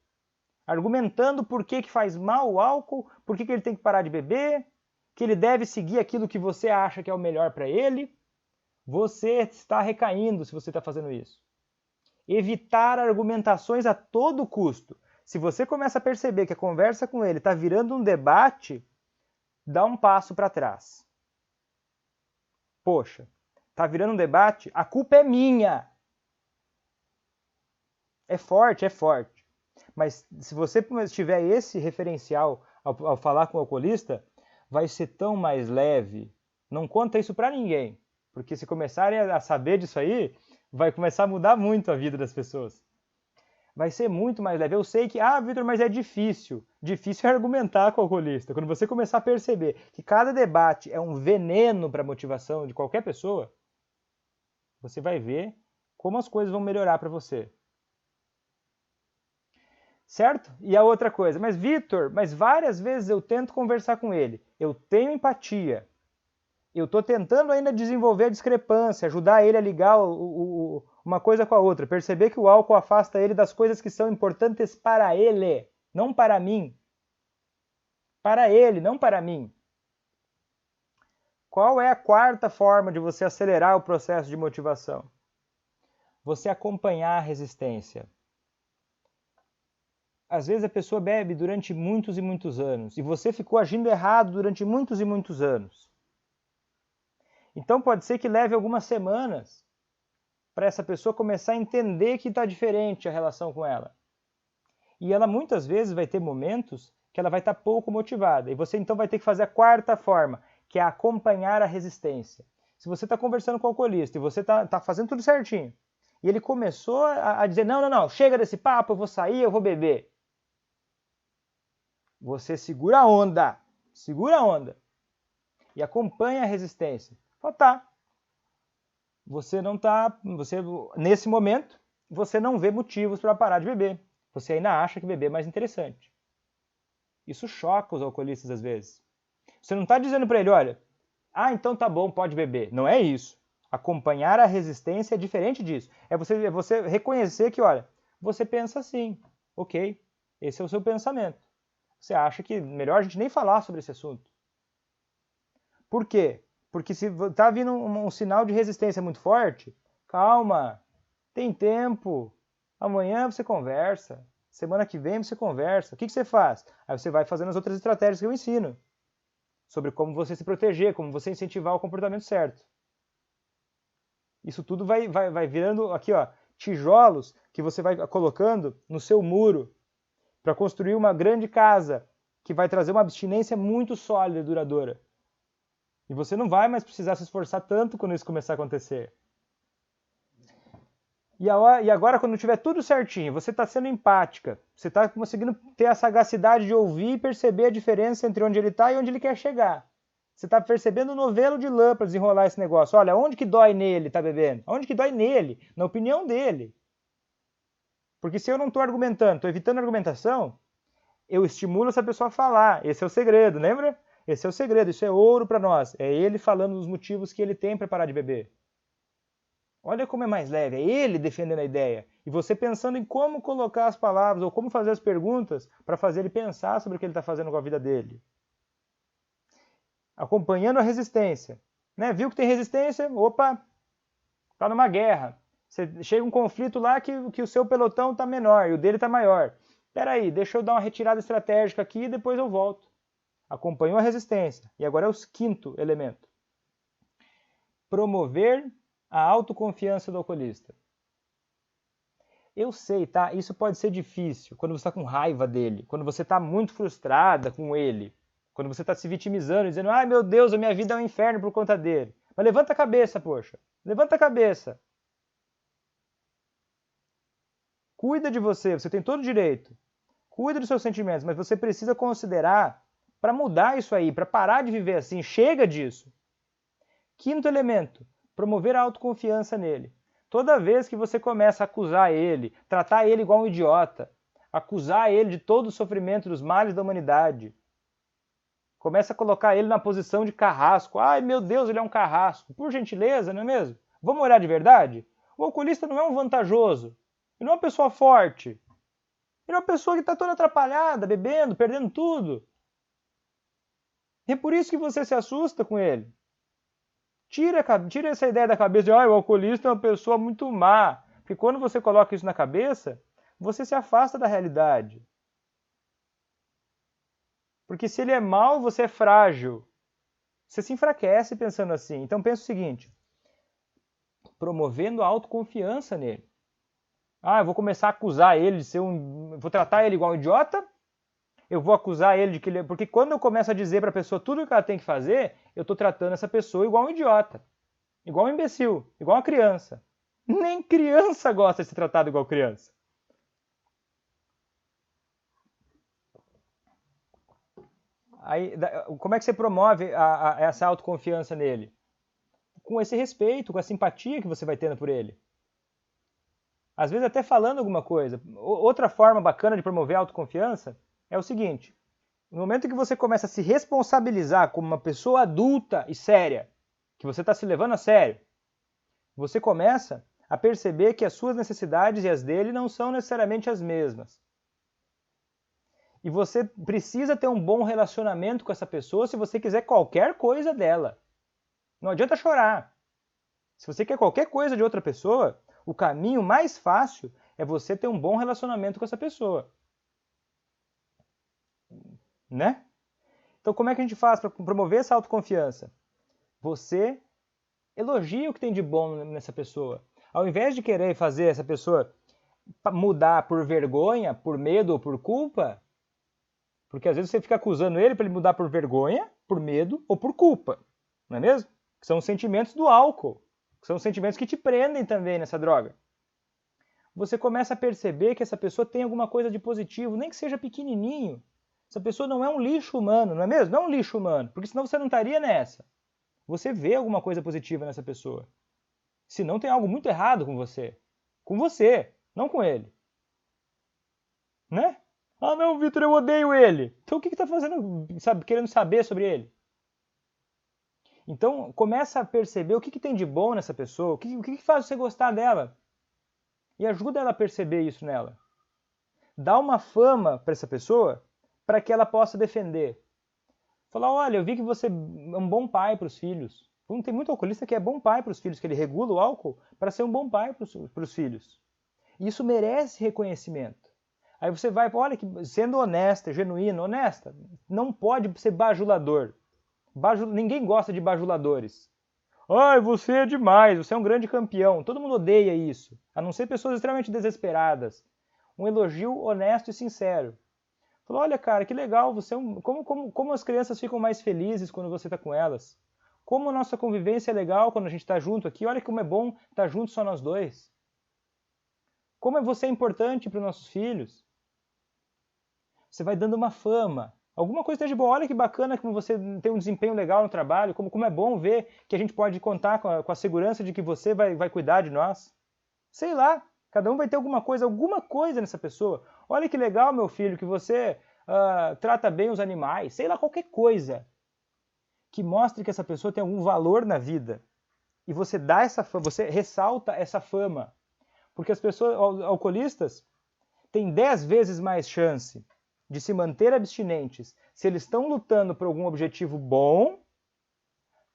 argumentando por que faz mal o álcool, por que ele tem que parar de beber, que ele deve seguir aquilo que você acha que é o melhor para ele, você está recaindo se você está fazendo isso. Evitar argumentações a todo custo. Se você começa a perceber que a conversa com ele está virando um debate, dá um passo para trás. Poxa, está virando um debate, a culpa é minha. É forte, é forte. Mas se você tiver esse referencial ao falar com o alcoolista, vai ser tão mais leve. Não conta isso para ninguém. Porque se começarem a saber disso aí, vai começar a mudar muito a vida das pessoas. Vai ser muito mais leve. Eu sei que, Vitor, mas é difícil. Difícil é argumentar com o alcoolista. Quando você começar a perceber que cada debate é um veneno para a motivação de qualquer pessoa, você vai ver como as coisas vão melhorar para você. Certo? E a outra coisa, mas Vitor, mas várias vezes eu tento conversar com ele. Eu tenho empatia. Eu estou tentando ainda desenvolver a discrepância, ajudar ele a ligar uma coisa com a outra, perceber que o álcool afasta ele das coisas que são importantes para ele, não para mim. Para ele, não para mim. Qual é a quarta forma de você acelerar o processo de motivação? Você acompanhar a resistência. Às vezes a pessoa bebe durante muitos e muitos anos, e você ficou agindo errado durante muitos e muitos anos. Então pode ser que leve algumas semanas para essa pessoa começar a entender que está diferente a relação com ela. E ela muitas vezes vai ter momentos que ela vai estar pouco motivada. E você então vai ter que fazer a quarta forma, que é acompanhar a resistência. Se você está conversando com o alcoolista e você está fazendo tudo certinho, e ele começou a dizer, não, chega desse papo, eu vou sair, eu vou beber. Você segura a onda e acompanha a resistência. Fala, tá. Nesse momento, você não vê motivos para parar de beber. Você ainda acha que beber é mais interessante. Isso choca os alcoolistas às vezes. Você não está dizendo para ele, olha, então tá bom, pode beber. Não é isso. Acompanhar a resistência é diferente disso. É você reconhecer que, olha, você pensa assim, ok, esse é o seu pensamento. Você acha que melhor a gente nem falar sobre esse assunto. Por quê? Porque se está vindo um sinal de resistência muito forte, calma, tem tempo, amanhã você conversa, semana que vem você conversa. O que você faz? Aí você vai fazendo as outras estratégias que eu ensino, sobre como você se proteger, como você incentivar o comportamento certo. Isso tudo vai virando aqui, tijolos que você vai colocando no seu muro para construir uma grande casa que vai trazer uma abstinência muito sólida e duradoura. E você não vai mais precisar se esforçar tanto quando isso começar a acontecer. E agora, quando tiver tudo certinho, você está sendo empática, você está conseguindo ter a sagacidade de ouvir e perceber a diferença entre onde ele está e onde ele quer chegar. Você está percebendo o novelo de lã para desenrolar esse negócio. Olha, onde que dói nele, tá bebendo? Onde que dói nele? Na opinião dele. Porque se eu não estou argumentando, estou evitando argumentação, eu estimulo essa pessoa a falar. Esse é o segredo, lembra? Esse é o segredo, isso é ouro para nós. É ele falando dos motivos que ele tem para parar de beber. Olha como é mais leve, é ele defendendo a ideia. E você pensando em como colocar as palavras ou como fazer as perguntas para fazer ele pensar sobre o que ele está fazendo com a vida dele. Acompanhando a resistência. Né? Viu que tem resistência? Opa, está numa guerra. Chega um conflito lá que o seu pelotão está menor e o dele está maior. Espera aí, deixa eu dar uma retirada estratégica aqui e depois eu volto. Acompanhou a resistência. E agora é o quinto elemento. Promover a autoconfiança do alcoolista. Eu sei, tá? Isso pode ser difícil quando você está com raiva dele, quando você está muito frustrada com ele, quando você está se vitimizando e dizendo, ai meu Deus, a minha vida é um inferno por conta dele. Mas levanta a cabeça, poxa. Levanta a cabeça. Cuida de você, você tem todo o direito. Cuida dos seus sentimentos, mas você precisa considerar para mudar isso aí, para parar de viver assim. Chega disso. Quinto elemento. Promover a autoconfiança nele. Toda vez que você começa a acusar ele, tratar ele igual um idiota, acusar ele de todo o sofrimento dos males da humanidade, começa a colocar ele na posição de carrasco. Ai, meu Deus, ele é um carrasco. Por gentileza, não é mesmo? Vamos olhar de verdade? O alcoolista não é um vantajoso. Ele não é uma pessoa forte. Ele é uma pessoa que está toda atrapalhada, bebendo, perdendo tudo. E é por isso que você se assusta com ele. Tira essa ideia da cabeça de o alcoolista é uma pessoa muito má. Porque quando você coloca isso na cabeça, você se afasta da realidade. Porque se ele é mau, você é frágil. Você se enfraquece pensando assim. Então pensa o seguinte, promovendo a autoconfiança nele. Eu vou começar a acusar ele de ser vou tratar ele igual um idiota? Eu vou acusar ele de que ele... Porque quando eu começo a dizer para a pessoa tudo o que ela tem que fazer, eu estou tratando essa pessoa igual um idiota. Igual um imbecil. Igual uma criança. Nem criança gosta de ser tratado igual criança. Aí, como é que você promove essa autoconfiança nele? Com esse respeito, com a simpatia que você vai tendo por ele. Às vezes até falando alguma coisa. Outra forma bacana de promover a autoconfiança é o seguinte. No momento que você começa a se responsabilizar como uma pessoa adulta e séria, que você está se levando a sério, você começa a perceber que as suas necessidades e as dele não são necessariamente as mesmas. E você precisa ter um bom relacionamento com essa pessoa se você quiser qualquer coisa dela. Não adianta chorar. Se você quer qualquer coisa de outra pessoa, o caminho mais fácil é você ter um bom relacionamento com essa pessoa. Né? Então como é que a gente faz para promover essa autoconfiança? Você elogia o que tem de bom nessa pessoa. Ao invés de querer fazer essa pessoa mudar por vergonha, por medo ou por culpa, porque às vezes você fica acusando ele para ele mudar por vergonha, por medo ou por culpa. Não é mesmo? Que são os sentimentos do álcool. Que são os sentimentos que te prendem também nessa droga. Você começa a perceber que essa pessoa tem alguma coisa de positivo, nem que seja pequenininho. Essa pessoa não é um lixo humano, não é mesmo? Não é um lixo humano, porque senão você não estaria nessa. Você vê alguma coisa positiva nessa pessoa. Senão tem algo muito errado com você. Com você, não com ele. Né? Ah não, Vitor, eu odeio ele. Então o que está fazendo, querendo saber sobre ele? Então começa a perceber o que tem de bom nessa pessoa, o que faz você gostar dela. E ajuda ela a perceber isso nela. Dá uma fama para essa pessoa para que ela possa defender. Falar, olha, eu vi que você é um bom pai para os filhos. Tem muito alcoolista que é bom pai para os filhos, que ele regula o álcool para ser um bom pai para os filhos. E isso merece reconhecimento. Aí você vai, olha, sendo honesta, genuína, honesta, não pode ser bajulador. Ninguém gosta de bajuladores. Ai, você é demais, você é um grande campeão. Todo mundo odeia isso, a não ser pessoas extremamente desesperadas. Um elogio honesto e sincero. Falou, olha, cara, que legal, você como as crianças ficam mais felizes quando você está com elas. Como a nossa convivência é legal quando a gente está junto aqui. Olha como é bom estar junto só nós dois. Como você é importante para os nossos filhos. Você vai dando uma fama. Alguma coisa esteja boa. Olha que bacana como você tem um desempenho legal no trabalho. Como é bom ver que a gente pode contar com a segurança de que você vai cuidar de nós. Sei lá. Cada um vai ter alguma coisa nessa pessoa. Olha que legal, meu filho, que você trata bem os animais. Sei lá, qualquer coisa que mostre que essa pessoa tem algum valor na vida. E você dá essa fama, você ressalta essa fama. Porque as pessoas alcoolistas têm 10 vezes mais chance de se manter abstinentes se eles estão lutando por algum objetivo bom,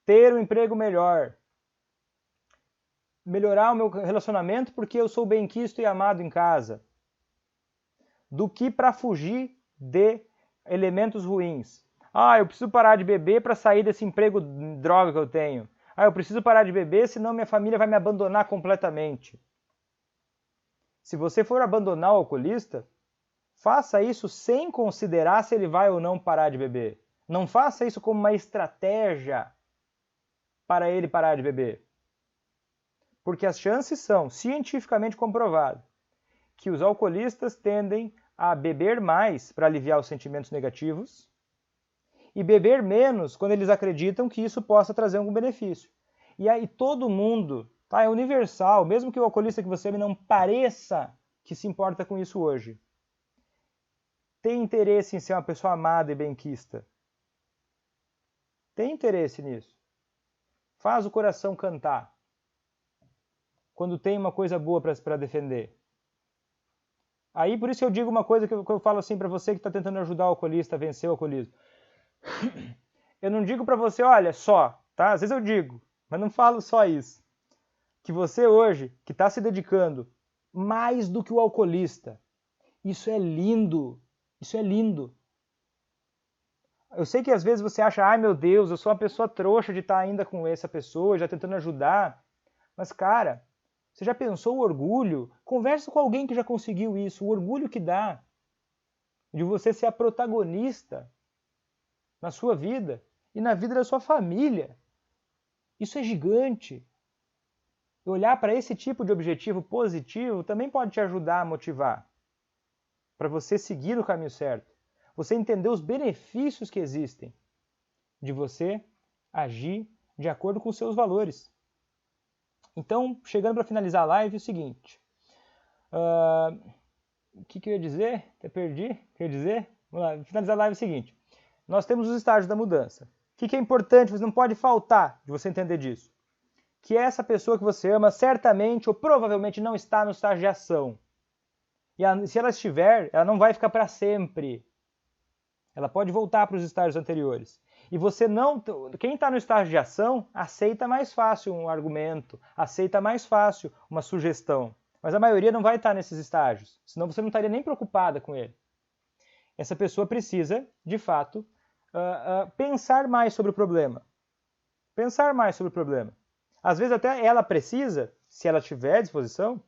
ter um emprego melhor, melhorar o meu relacionamento porque eu sou bem-quisto e amado em casa, do que para fugir de elementos ruins. Ah, eu preciso parar de beber para sair desse emprego droga que eu tenho. Ah, eu preciso parar de beber, senão minha família vai me abandonar completamente. Se você for abandonar o alcoolista, faça isso sem considerar se ele vai ou não parar de beber. Não faça isso como uma estratégia para ele parar de beber. Porque as chances são cientificamente comprovadas que os alcoolistas tendem a beber mais para aliviar os sentimentos negativos e beber menos quando eles acreditam que isso possa trazer algum benefício. E aí todo mundo, tá, é universal, mesmo que o alcoolista que você não pareça que se importa com isso hoje, tem interesse em ser uma pessoa amada e benquista. Tem interesse nisso. Faz o coração cantar quando tem uma coisa boa para defender. Aí, por isso eu digo uma coisa que eu falo assim para você que está tentando ajudar o alcoolista a vencer o alcoolismo. Eu não digo para você, olha, só, tá? Às vezes eu digo, mas não falo só isso. Que você hoje, que está se dedicando mais do que o alcoolista, isso é lindo. Isso é lindo. Eu sei que às vezes você acha, ai meu Deus, eu sou uma pessoa trouxa de estar ainda com essa pessoa, já tentando ajudar. Mas, cara, você já pensou o orgulho? Conversa com alguém que já conseguiu isso, o orgulho que dá de você ser a protagonista na sua vida e na vida da sua família. Isso é gigante. E olhar para esse tipo de objetivo positivo também pode te ajudar a motivar para você seguir no caminho certo. Você entender os benefícios que existem de você agir de acordo com os seus valores. Então, chegando para finalizar a live, é o seguinte. O que eu ia dizer? Até perdi. O que eu ia dizer? Vamos lá, finalizar a live é o seguinte. Nós temos os estágios da mudança. O que é importante, você não pode faltar de você entender disso. Que essa pessoa que você ama certamente ou provavelmente não está no estágio de ação. E se ela estiver, ela não vai ficar para sempre. Ela pode voltar para os estágios anteriores. E você não... Quem está no estágio de ação, aceita mais fácil um argumento, aceita mais fácil uma sugestão. Mas a maioria não vai estar nesses estágios, senão você não estaria nem preocupada com ele. Essa pessoa precisa, de fato, pensar mais sobre o problema. Pensar mais sobre o problema. Às vezes até ela precisa, se ela tiver disposição,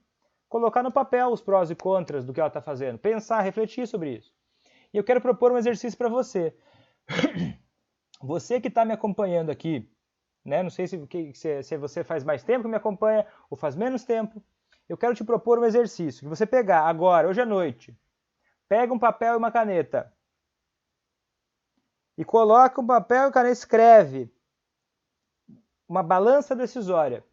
colocar no papel os prós e contras do que ela está fazendo. Pensar, refletir sobre isso. E eu quero propor um exercício para você. Você que está me acompanhando aqui, né? Não sei se você faz mais tempo que me acompanha ou faz menos tempo. Eu quero te propor um exercício. Que você pegar agora, hoje à noite, pega um papel e uma caneta. E coloca um papel e caneta, escreve uma balança decisória.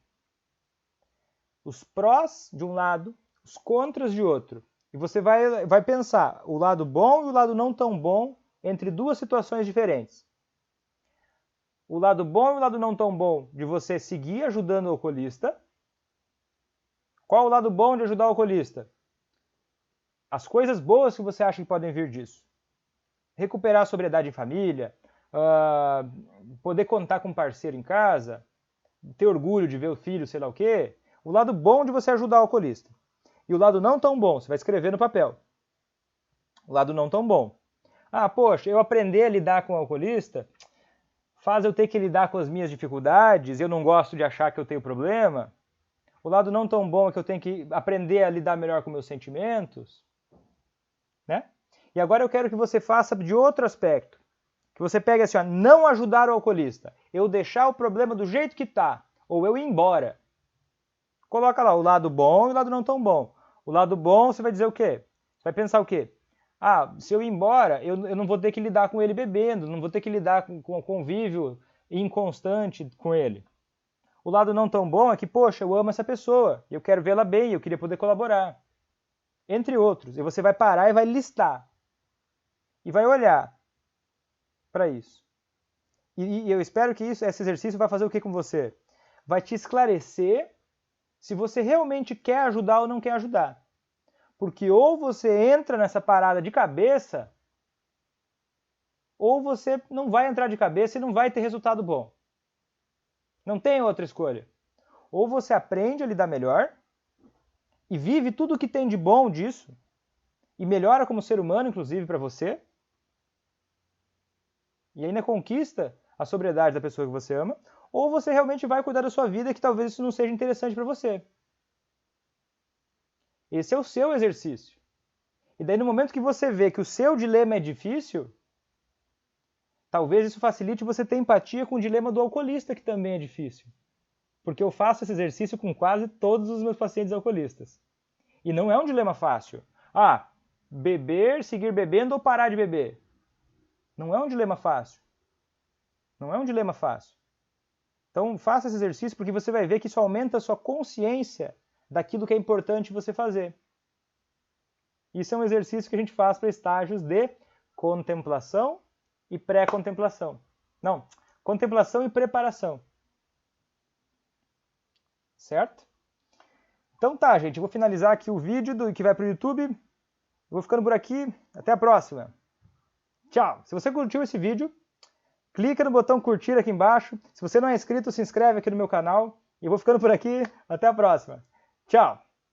Os prós de um lado, os contras de outro. E você vai pensar o lado bom e o lado não tão bom entre duas situações diferentes. O lado bom e o lado não tão bom de você seguir ajudando o alcoolista. Qual o lado bom de ajudar o alcoolista? As coisas boas que você acha que podem vir disso. Recuperar a sobriedade em família, poder contar com um parceiro em casa, ter orgulho de ver o filho, sei lá o quê. O lado bom de você ajudar o alcoolista. E o lado não tão bom, você vai escrever no papel. O lado não tão bom. Ah, poxa, eu aprender a lidar com o alcoolista faz eu ter que lidar com as minhas dificuldades, eu não gosto de achar que eu tenho problema. O lado não tão bom é que eu tenho que aprender a lidar melhor com meus sentimentos. Né? E agora eu quero que você faça de outro aspecto. Que você pegue assim, ó, não ajudar o alcoolista. Eu deixar o problema do jeito que está. Ou eu ir embora. Coloca lá o lado bom e o lado não tão bom. O lado bom, você vai dizer o quê? Você vai pensar o quê? Ah, se eu ir embora, eu não vou ter que lidar com ele bebendo, não vou ter que lidar com convívio inconstante com ele. O lado não tão bom é que, poxa, eu amo essa pessoa, eu quero vê-la bem, eu queria poder colaborar. Entre outros. E você vai parar e vai listar. E vai olhar para isso. E eu espero que esse exercício vai fazer o que com você? Vai te esclarecer se você realmente quer ajudar ou não quer ajudar. Porque ou você entra nessa parada de cabeça, ou você não vai entrar de cabeça e não vai ter resultado bom. Não tem outra escolha. Ou você aprende a lidar melhor e vive tudo o que tem de bom disso e melhora como ser humano, inclusive, para você. E ainda conquista a sobriedade da pessoa que você ama. Ou você realmente vai cuidar da sua vida que talvez isso não seja interessante para você. Esse é o seu exercício. E daí no momento que você vê que o seu dilema é difícil, talvez isso facilite você ter empatia com o dilema do alcoolista, que também é difícil. Porque eu faço esse exercício com quase todos os meus pacientes alcoolistas. E não é um dilema fácil. Ah, beber, seguir bebendo ou parar de beber. Não é um dilema fácil. Não é um dilema fácil. Então faça esse exercício porque você vai ver que isso aumenta a sua consciência daquilo que é importante você fazer. Isso é um exercício que a gente faz para estágios de contemplação e pré-contemplação. Não, contemplação e preparação. Certo? Então tá, gente, eu vou finalizar aqui o vídeo que vai para o YouTube. Eu vou ficando por aqui. Até a próxima. Tchau! Se você curtiu esse vídeo, clica no botão curtir aqui embaixo. Se você não é inscrito, se inscreve aqui no meu canal. E eu vou ficando por aqui. Até a próxima. Tchau!